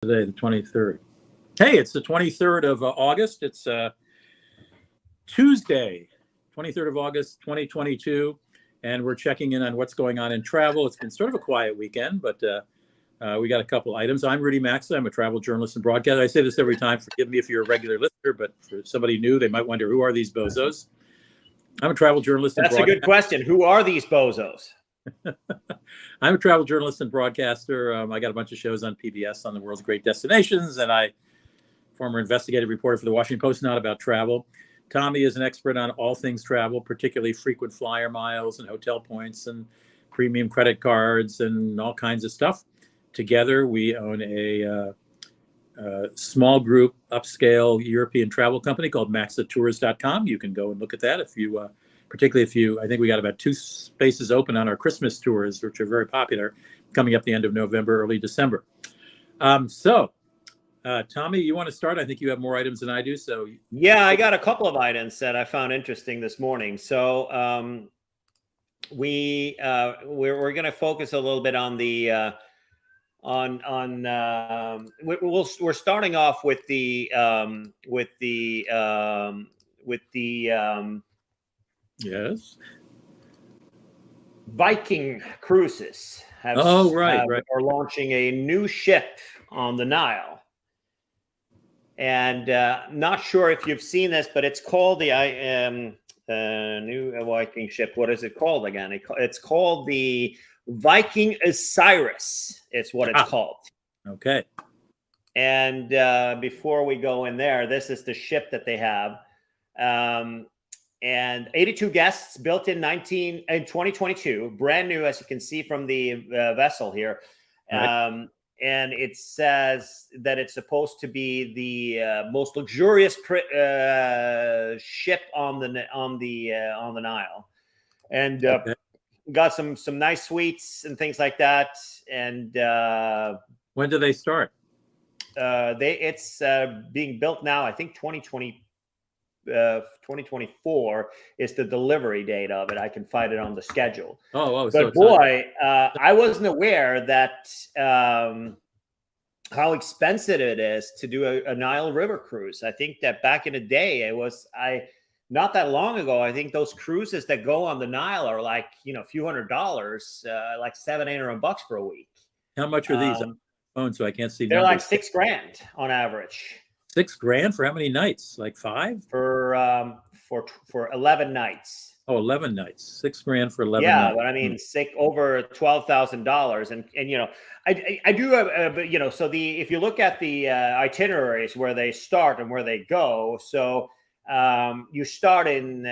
Today, the 23rd. Hey, it's the 23rd of August. It's Tuesday, 23rd of August, 2022. And we're checking in on what's going on in travel. It's been sort of a quiet weekend, but we got a couple items. I'm Rudy Maxa. I'm a travel journalist and broadcaster. I say this every time. Forgive me if you're a regular listener, but for somebody new, they might wonder, who are these bozos? I'm a travel journalist and broadcaster. That's a good question. Who are these bozos? I'm a travel journalist and broadcaster. I got a bunch of shows on PBS on the world's great destinations, and I former investigative reporter for the Washington Post, not about travel. Tommy is an expert on all things travel, particularly frequent flyer miles and hotel points and premium credit cards and all kinds of stuff. Together, we own a small group, upscale European travel company called maxatours.com. You can go and look at that if you particularly if you, I think we got about 2 spaces open on our Christmas tours, which are very popular, coming up the end of November, early December. Tommy, you want to start? I think you have more items than I do. So yeah, I got a couple of items that I found interesting this morning. So we're going to focus a little bit on the we're starting off with the yes, Viking Cruises are launching a new ship on the Nile. And not sure if you've seen this, but it's called the new Viking ship. What is it called again? It's called the Viking Osiris. It's what it's called. Okay. And before we go in there, this is the ship that they have. And 82 guests, built in 2022, brand new, as you can see from the vessel here. Right. And it says that it's supposed to be the most luxurious ship on the Nile, and got some nice suites and things like that. And when do they start? It's being built now. I think 2024 is the delivery date of it. I can find it on the schedule. But boy, I wasn't aware that how expensive it is to do a Nile River cruise. I think that back in the day, not that long ago, I think those cruises that go on the Nile are like, a few $100s, like $700-800 for a week. How much are these on phone? So I can't see. They're like $6,000 on average. $6,000 for how many nights? Like 5? For 11 nights. Oh, 11 nights. $6,000 for 11 nights. Yeah, but I mean, over $12,000, and I do have, so if you look at the itineraries where they start and where they go, so you start in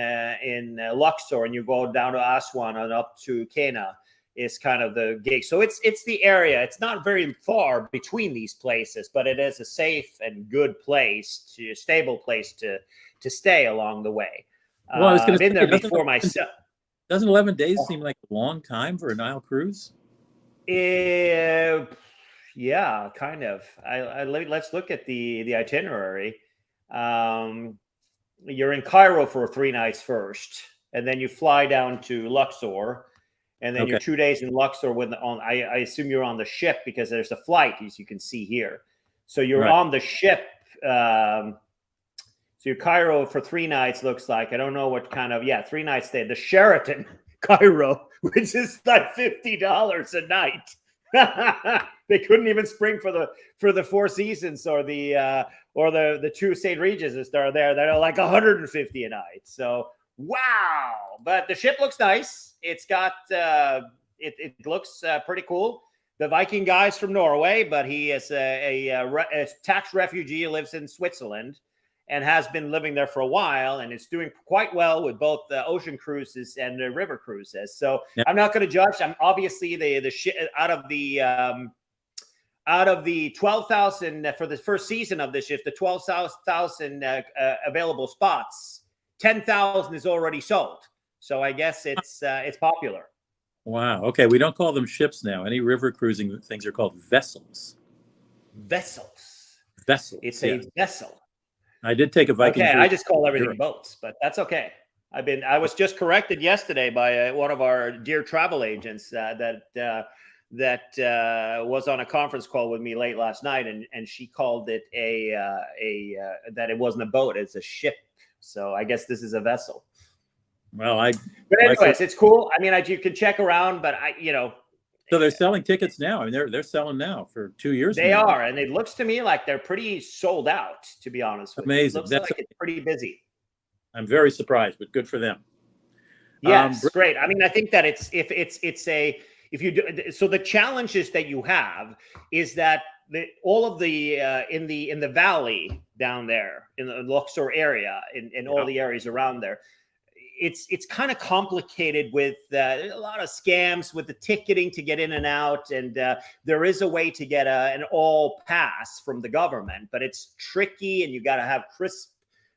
Luxor and you go down to Aswan and up to Kena is kind of the gig. So it's the area. It's not very far between these places, but it is a safe and good place, stable place to stay along the way. Well, I was been there before myself. Doesn't 11 days seem like a long time for a Nile cruise? Yeah, kind of. Let's look at the itinerary. You're in Cairo for 3 nights first, and then you fly down to Luxor. And then you're 2 days in Luxor I assume you're on the ship because there's a flight, as you can see here. So you're on the ship. So you're Cairo for 3 nights, looks like. I don't know what kind of, 3 nights stay. The Sheraton Cairo, which is like $50 a night. They couldn't even spring for the Four Seasons or the 2 St. Regis's that are there. They're like $150 a night. So wow, but the ship looks nice. It's got it looks pretty cool. The Viking guy's from Norway, but he is a tax refugee who lives in Switzerland and has been living there for a while, and it's doing quite well with both the ocean cruises and the river cruises. So I'm not going to judge. I'm obviously the ship out of the 12,000 for the first season of this ship, the 12,000 available spots. 10,000 is already sold, so I guess it's popular. Wow. Okay, we don't call them ships now. Any river cruising things are called vessels. Vessels. It's a vessel. I did take a Viking. Okay, I just call everything boats, but that's okay. I was just corrected yesterday by one of our dear travel agents that that was on a conference call with me late last night, and she called it that it wasn't a boat, it's a ship. So I guess this is a vessel. Well, but anyways, it's cool. I mean, you can check around, but so they're selling tickets now. I mean, they're selling now for 2 years. They are, and it looks to me like they're pretty sold out, to be honest with Amazing. you. It looks like it's pretty busy. I'm very surprised, but good for them. Yes, great. I mean, I think that if you do, so the challenges that you have is that all of the in the valley down there in the Luxor area, in all the areas around there, it's kind of complicated with a lot of scams with the ticketing to get in and out, and there is a way to get an all pass from the government, but it's tricky, and you got to have crisp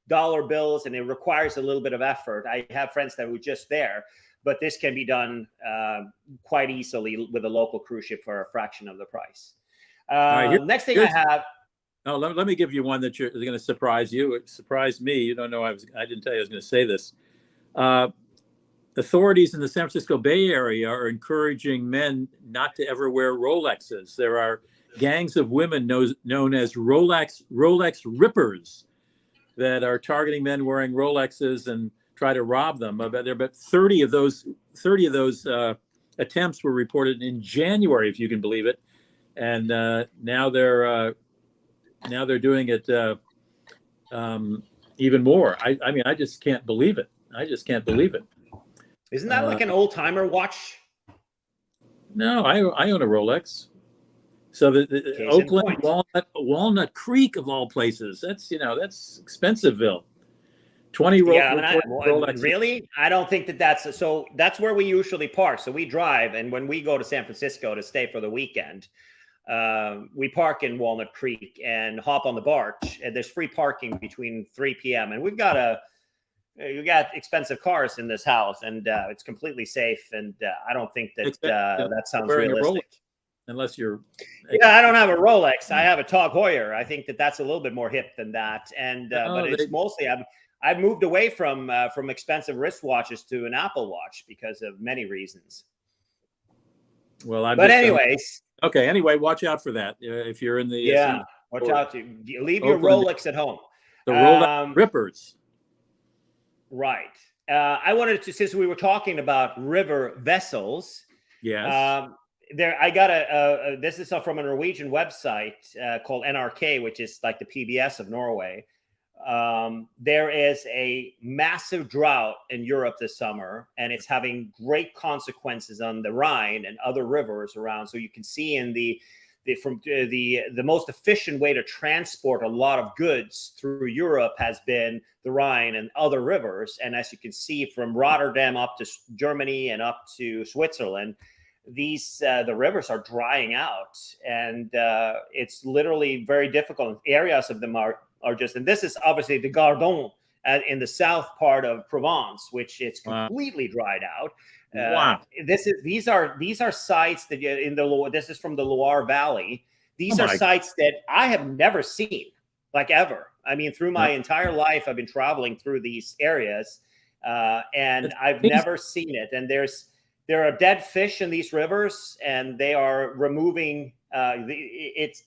dollar bills, and it requires a little bit of effort. I have friends that were just there, but this can be done quite easily with a local cruise ship for a fraction of the price. Next thing I have. Oh, let me give you one that you're going to surprise you. It surprised me. You don't know I didn't tell you I was going to say this. Authorities in the San Francisco Bay Area are encouraging men not to ever wear Rolexes. There are gangs of women known as Rolex rippers that are targeting men wearing Rolexes and try to rob them. There are about 30 of those attempts were reported in January, if you can believe it, and now they're doing it even more. I mean, I just can't believe it. Isn't that like an old timer watch? No, I own a Rolex. So the Oakland Walnut Creek of all places. That's Expensiveville. 20 Rolex. Really? I don't think that's so. That's where we usually park. So we drive, and when we go to San Francisco to stay for the weekend, we park in Walnut Creek and hop on the barge. And there's free parking between 3 p.m. And you got expensive cars in this house, and it's completely safe. And I don't think that that sounds realistic. Unless you're. Yeah, I don't have a Rolex. I have a Tag Heuer. I think that that's a little bit more hip than that. And but it's mostly I've moved away from expensive wristwatches to an Apple Watch because of many reasons. Well, anyways. Okay. Anyway, watch out for that if you're in the. Watch out. Leave your Rolex at home. The Rolex rippers. Right. I wanted to, since we were talking about river vessels. Yes. I got this is from a Norwegian website called NRK, which is like the PBS of Norway. There is a massive drought in Europe this summer, and it's having great consequences on the Rhine and other rivers around. So you can see in the most efficient way to transport a lot of goods through Europe has been the Rhine and other rivers. And as you can see, from Rotterdam up to Germany and up to Switzerland, the rivers are drying out, and it's literally very difficult. Areas of them are just, and this is obviously the Gardon in the south part of Provence, which it's completely dried out. Wow. These are sites that in the Loire. This is from the Loire Valley. These are sites that I have never seen, like ever. I mean, through my entire life, I've been traveling through these areas, and I've never seen it. And there are dead fish in these rivers, and they are removing. This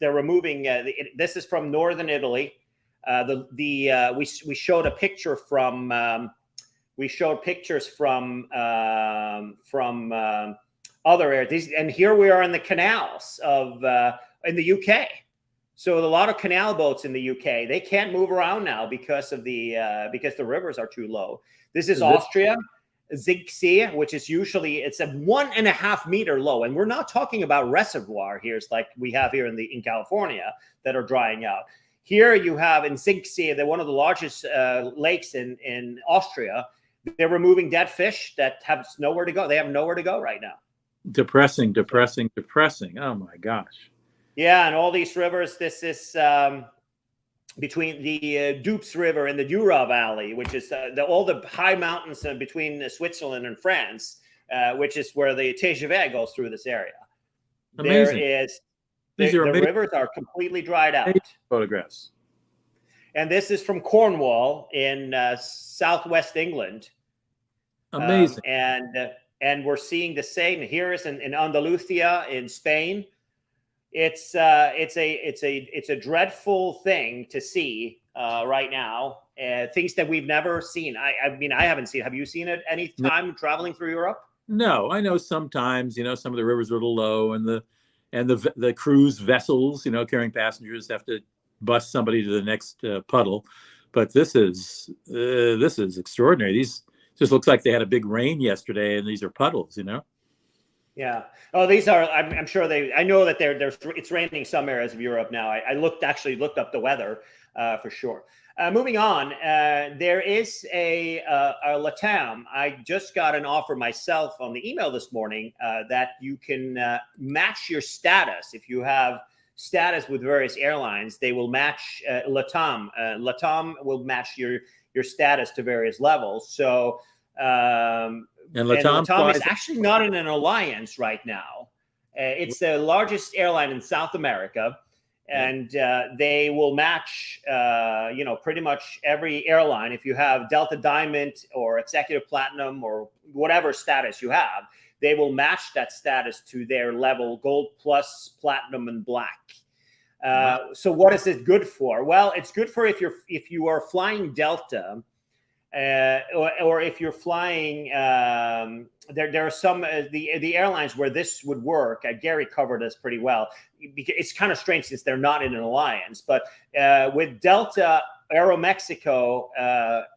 is from northern Italy. We showed a picture from. We showed pictures from other areas, and here we are in the canals of in the UK. So a lot of canal boats in the UK, they can't move around now because the rivers are too low. This is Austria. Zierikzee, which is it's a 1.5 meter low, and we're not talking about reservoir here, like we have here in California that are drying out. Here you have in Zierikzee, they're one of the largest lakes in Austria. They're removing dead fish that have nowhere to go. They have nowhere to go right now. Depressing. Oh my gosh. Yeah, and all these rivers. This is between the Doubs River and the Jura Valley, which is all the high mountains between Switzerland and France, which is where the TGV goes through this area. Amazing. The rivers are completely dried out. Photographs. And this is from Cornwall in southwest England. Amazing. And and we're seeing the same. Here is in Andalusia in Spain. It's a dreadful thing to see right now. Things that we've never seen. I mean, I haven't seen. Have you seen it any time traveling through Europe? No, I know sometimes, some of the rivers are a little low, and the cruise vessels, carrying passengers have to bust somebody to the next puddle. But this is extraordinary. These just looks like they had a big rain yesterday, and these are puddles, Yeah. Oh, these are. I'm sure I know that it's raining some areas of Europe now. I looked up the weather for sure. Moving on, there is a LATAM. I just got an offer myself on the email this morning that you can match your status. If you have status with various airlines, they will match LATAM. LATAM will match your status to various levels. So, and LATAM is actually not in an alliance right now. It's the largest airline in South America. And they will match, pretty much every airline. If you have Delta Diamond or Executive Platinum or whatever status you have, they will match that status to their level: Gold, Plus, Platinum, and Black. So what is it good for? Well, it's good for if you are flying Delta, or if you're flying. There are some the airlines where this would work. Gary covered this pretty well. It's kind of strange since they're not in an alliance, but with Delta, Aeromexico,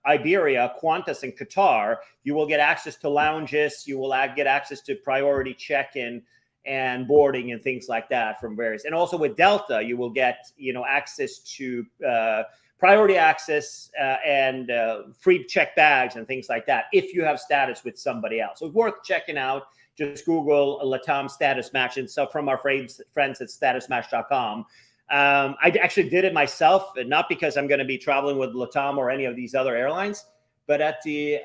Iberia, Qantas, and Qatar, you will get access to lounges. You will get access to priority check-in and boarding and things like that from various. And also with Delta, you will get access to priority access and free check bags and things like that if you have status with somebody else. So it's worth checking out. Just Google LATAM status match and stuff from our friends at statusmatch.com. I actually did it myself, and not because I'm going to be traveling with LATAM or any of these other airlines, but at the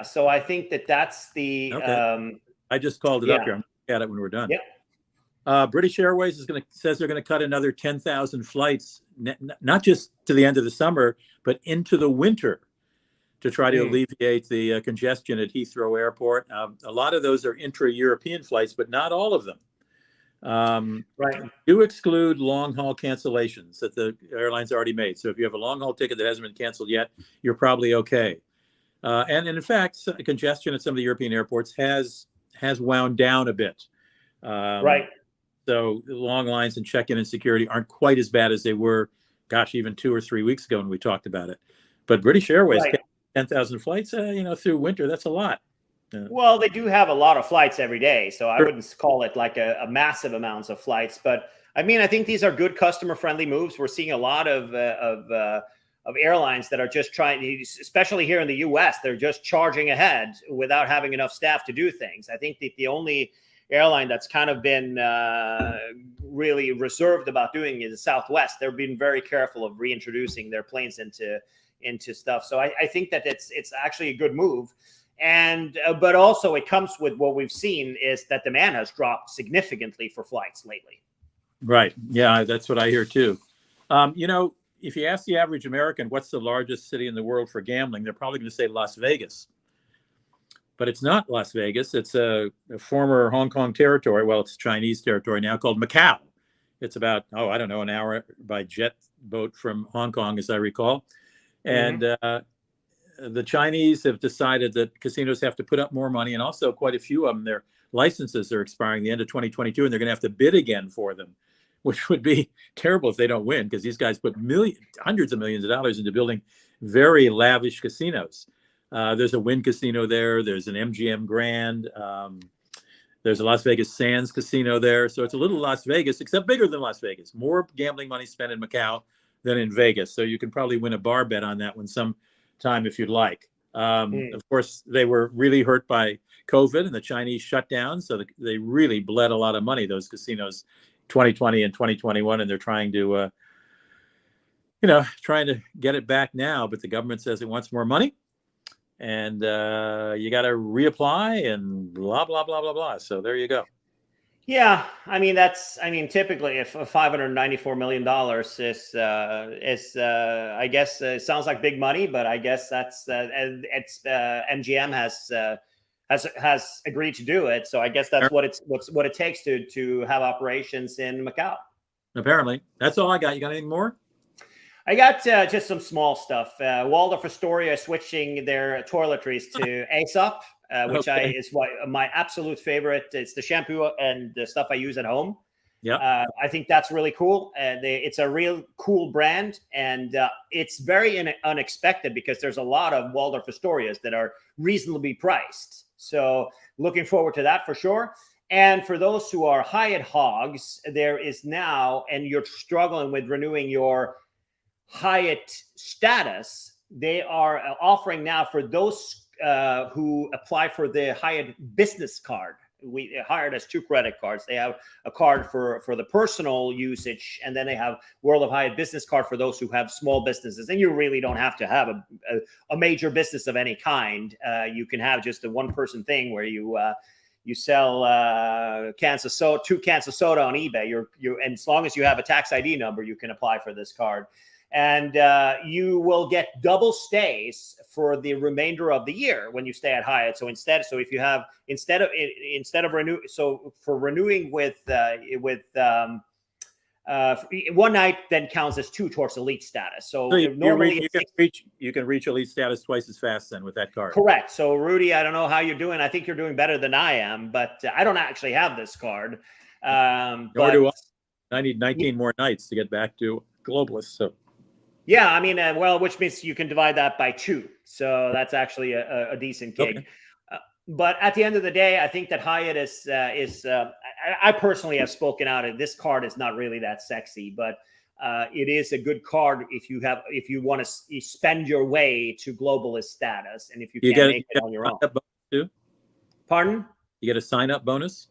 so I think that's the okay. I just called it up here. I'm looking at it when we're done. Yeah. British Airways says they're going to cut another 10,000 flights, not just to the end of the summer, but into the winter, to try to alleviate the congestion at Heathrow Airport. A lot of those are intra-European flights, but not all of them. Right. Do exclude long-haul cancellations that the airlines already made. So if you have a long-haul ticket that hasn't been canceled yet, you're probably okay. And in fact, congestion at some of the European airports has wound down a bit. Right. So long lines and check-in and security aren't quite as bad as they were, even 2 or 3 weeks ago when we talked about it. But British Airways, 10,000 flights, through winter, that's a lot. Well, they do have a lot of flights every day, so I wouldn't call it like a massive amounts of flights. But I mean, I think these are good customer-friendly moves. We're seeing a lot of airlines that are just trying, especially here in the U.S., they're just charging ahead without having enough staff to do things. I think that the only airline that's kind of been really reserved about doing is Southwest. They've been very careful of reintroducing their planes into stuff. So I think that it's actually a good move. And but also it comes with what we've seen is that demand has dropped significantly for flights lately. Right. Yeah, that's what I hear too. If you ask the average American, what's the largest city in the world for gambling, they're probably going to say Las Vegas. But it's not Las Vegas. It's a former Hong Kong territory. Well, it's Chinese territory now, called Macau. It's about, an hour by jet boat from Hong Kong, as I recall. And the Chinese have decided that casinos have to put up more money. And also quite a few of them, their licenses are expiring the end of 2022, and they're going to have to bid again for them, which would be terrible if they don't win, because these guys put hundreds of millions of dollars into building very lavish casinos. There's a Wynn casino there. There's an MGM Grand. There's a Las Vegas Sands casino there. So it's a little Las Vegas, except bigger than Las Vegas. More gambling money spent in Macau than in Vegas. So you can probably win a bar bet on that one sometime if you'd like. Of course, they were really hurt by COVID and the Chinese shutdown. So they really bled a lot of money, those casinos, 2020 and 2021. And they're trying to get it back now. But the government says it wants more money. And you got to reapply and blah, blah, blah, blah, blah. So there you go. Yeah, I mean typically if $594 million I guess sounds like big money, but I guess that's and it's MGM has agreed to do it, so I guess that's what it takes to have operations in Macau. Apparently, that's all I got. You got anything more? I got just some small stuff. Waldorf Astoria switching their toiletries to Aesop, which Okay. is my absolute favorite. It's the shampoo and the stuff I use at home. Yeah. I think that's really cool. It's a real cool brand, and it's very unexpected because there's a lot of Waldorf Astorias that are reasonably priced. So looking forward to that for sure. And for those who are Hyatt hogs, there is now, and you're struggling with renewing your Hyatt status, they are offering now for those who apply for the Hyatt business card. Hyatt has two credit cards. They have a card for the personal usage, and then they have World of Hyatt business card for those who have small businesses. And you really don't have to have a major business of any kind. You can have just a one-person thing where you sell two cans of soda on eBay. And as long as you have a tax ID number, you can apply for this card. And you will get double stays for the remainder of the year when you stay at Hyatt. So instead of renewing with one night, then counts as two towards elite status. So you normally you can reach elite status twice as fast then with that card. Correct. So Rudy, I don't know how you're doing. I think you're doing better than I am, but I don't actually have this card. Nor do I. I need 19 more nights to get back to Globalist. So. Yeah, I mean, which means you can divide that by 2. So that's actually a decent gig. Okay. But at the end of the day, I think that Hyatt is I personally have spoken out, and this card is not really that sexy, but it is a good card if you want to spend your way to Globalist status, and if you can't make it on your own. Too? Pardon? You get a sign-up bonus?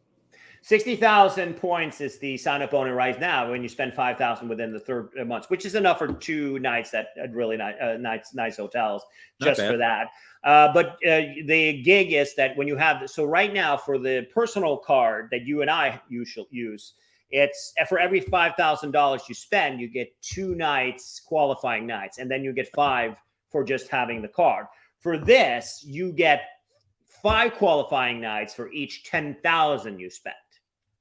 60,000 points is the sign-up bonus right now when you spend 5,000 within the 3 months, which is enough for 2 nights at really nice hotels just for that. But the gig is that when you have, so right now for the personal card that you and I usually use, it's for every $5,000 you spend, you get 2 nights, qualifying nights, and then you get 5 for just having the card. For this, you get 5 qualifying nights for each 10,000 you spend.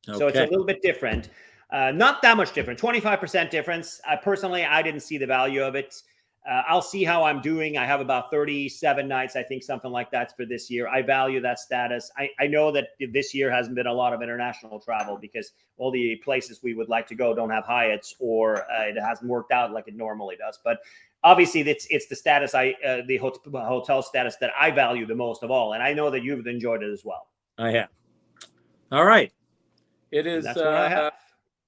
Okay. So it's a little bit different. Not that much different, 25% difference. Personally, I didn't see the value of it. I'll see how I'm doing. I have about 37 nights, I think, something like that for this year. I value that status. I know that this year hasn't been a lot of international travel because all the places we would like to go don't have Hyatts, or it hasn't worked out like it normally does. But obviously, it's the status the hotel status that I value the most of all, and I know that you've enjoyed it as well. I have. All right. It is. That's what I have.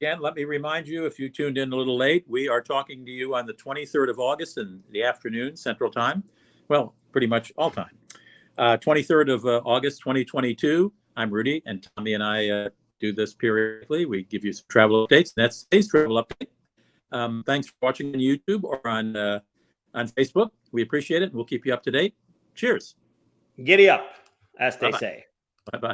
Again, let me remind you, if you tuned in a little late, we are talking to you on the 23rd of August in the afternoon, Central Time. Well, pretty much all time. 23rd of August, 2022. I'm Rudy, and Tommy and I do this periodically. We give you some travel updates, and that's today's travel update. Thanks for watching on YouTube or on Facebook. We appreciate it, and we'll keep you up to date. Cheers. Giddy up, as they say. Bye-bye.